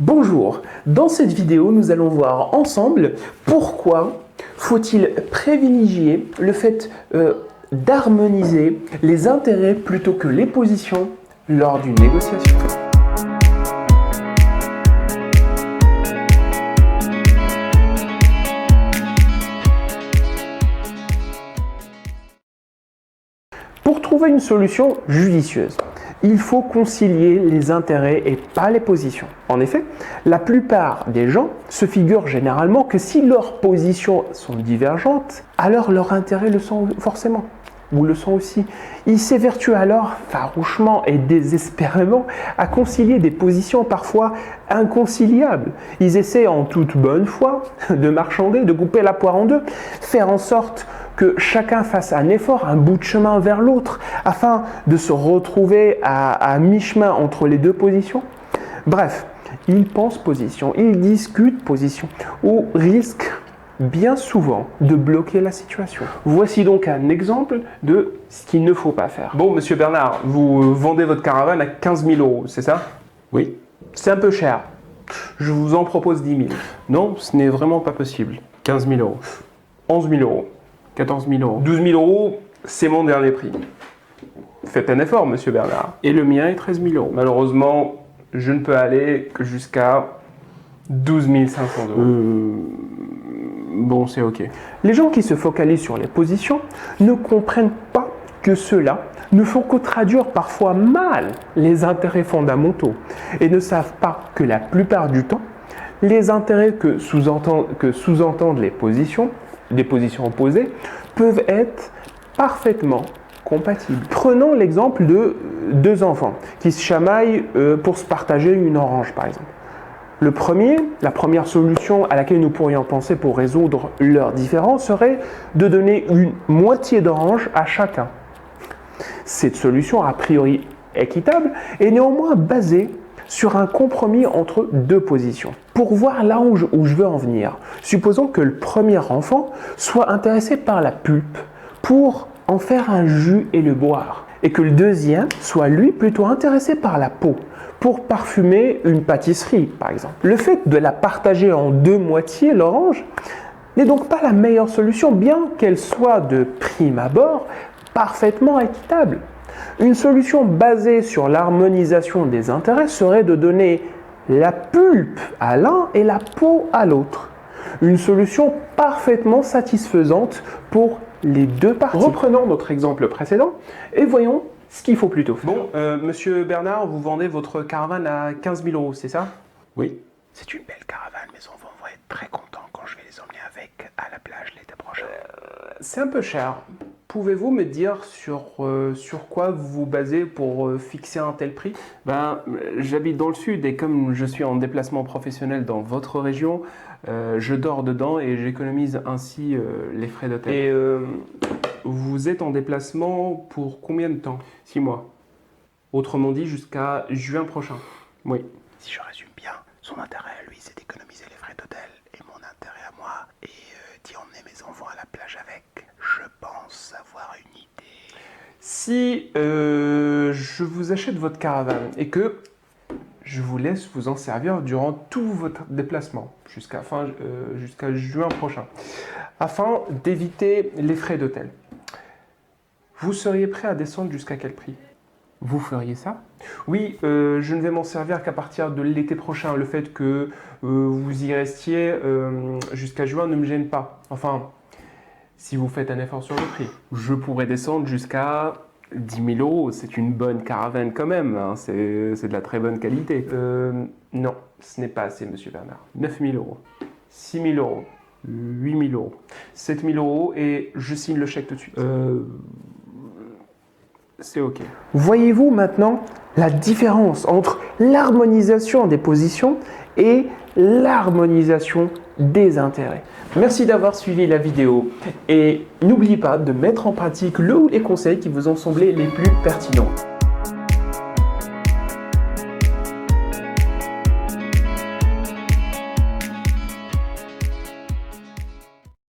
Bonjour, dans cette vidéo, nous allons voir ensemble pourquoi faut-il privilégier le fait d'harmoniser les intérêts plutôt que les positions lors d'une négociation. Pour trouver une solution judicieuse, il faut concilier les intérêts et pas les positions. En effet, la plupart des gens se figurent généralement que si leurs positions sont divergentes, alors leurs intérêts le sont forcément, ou le sont aussi. Ils s'évertuent alors farouchement et désespérément à concilier des positions parfois inconciliables. Ils essaient en toute bonne foi de marchander, de couper la poire en deux, faire en sorte que chacun fasse un effort, un bout de chemin vers l'autre, afin de se retrouver à mi-chemin entre les deux positions. Bref, ils pensent position, ils discutent position, au risque bien souvent de bloquer la situation. Voici donc un exemple de ce qu'il ne faut pas faire. Bon, monsieur Bernard, vous vendez votre caravane à 15 000 €, c'est ça? Oui, c'est un peu cher. Je vous en propose 10 000. Non, ce n'est vraiment pas possible. 15 000 €, 11 000 €, 14 000 €, 12 000 €, c'est mon dernier prix. Faites un effort, monsieur Bernard. Et le mien est 13 000 €. Malheureusement, je ne peux aller que jusqu'à 12 500 €. Bon, c'est ok. Les gens qui se focalisent sur les positions ne comprennent pas que cela ne font que traduire parfois mal les intérêts fondamentaux et ne savent pas que la plupart du temps, les intérêts que sous-entendent les positions opposées, peuvent être parfaitement compatibles. Prenons l'exemple de deux enfants qui se chamaillent pour se partager une orange, par exemple. La première solution à laquelle nous pourrions penser pour résoudre leurs différends serait de donner une moitié d'orange à chacun. Cette solution, a priori équitable, est néanmoins basée sur un compromis entre deux positions. Pour voir là où je veux en venir, supposons que le premier enfant soit intéressé par la pulpe pour en faire un jus et le boire, et que le deuxième soit lui plutôt intéressé par la peau pour parfumer une pâtisserie, par exemple. Le fait de la partager en deux moitiés, l'orange, n'est donc pas la meilleure solution, bien qu'elle soit de prime abord parfaitement équitable. Une solution basée sur l'harmonisation des intérêts serait de donner la pulpe à l'un et la peau à l'autre. Une solution parfaitement satisfaisante pour les deux parties. Reprenons notre exemple précédent et voyons ce qu'il faut plutôt faire. Bon, monsieur Bernard, vous vendez votre caravane à 15 000 €, c'est ça? Oui. C'est une belle caravane, mes enfants vont être très contents quand je vais les emmener avec à la plage l'été prochain. C'est un peu cher. Pouvez-vous me dire sur quoi vous vous basez pour fixer un tel prix? J'habite dans le sud et comme je suis en déplacement professionnel dans votre région, je dors dedans et j'économise ainsi les frais d'hôtel. Et vous êtes en déplacement pour combien de temps? 6 mois. Autrement dit, jusqu'à juin prochain. Oui. Si je résume bien, son intérêt à lui, c'est d'économiser les frais d'hôtel. Et mon intérêt à moi est d'y emmener mes enfants à la plage avec. Je pense avoir une idée. Si je vous achète votre caravane et que je vous laisse vous en servir durant tout votre déplacement, jusqu'à juin prochain, afin d'éviter les frais d'hôtel, vous seriez prêt à descendre jusqu'à quel prix? Vous feriez ça? Oui, je ne vais m'en servir qu'à partir de l'été prochain. Le fait que vous y restiez jusqu'à juin ne me gêne pas. Enfin, si vous faites un effort sur le prix. Je pourrais descendre jusqu'à 10 000 €. C'est une bonne caravane quand même, hein. C'est de la très bonne qualité. Non, ce n'est pas assez, monsieur Bernard. 9 000 €, 6 000 €, 8 000 €, 7 000 € et je signe le chèque tout de suite. C'est ok. Voyez-vous maintenant la différence entre l'harmonisation des positions et l'harmonisation des intérêts? Merci d'avoir suivi la vidéo et n'oubliez pas de mettre en pratique le ou les conseils qui vous ont semblé les plus pertinents.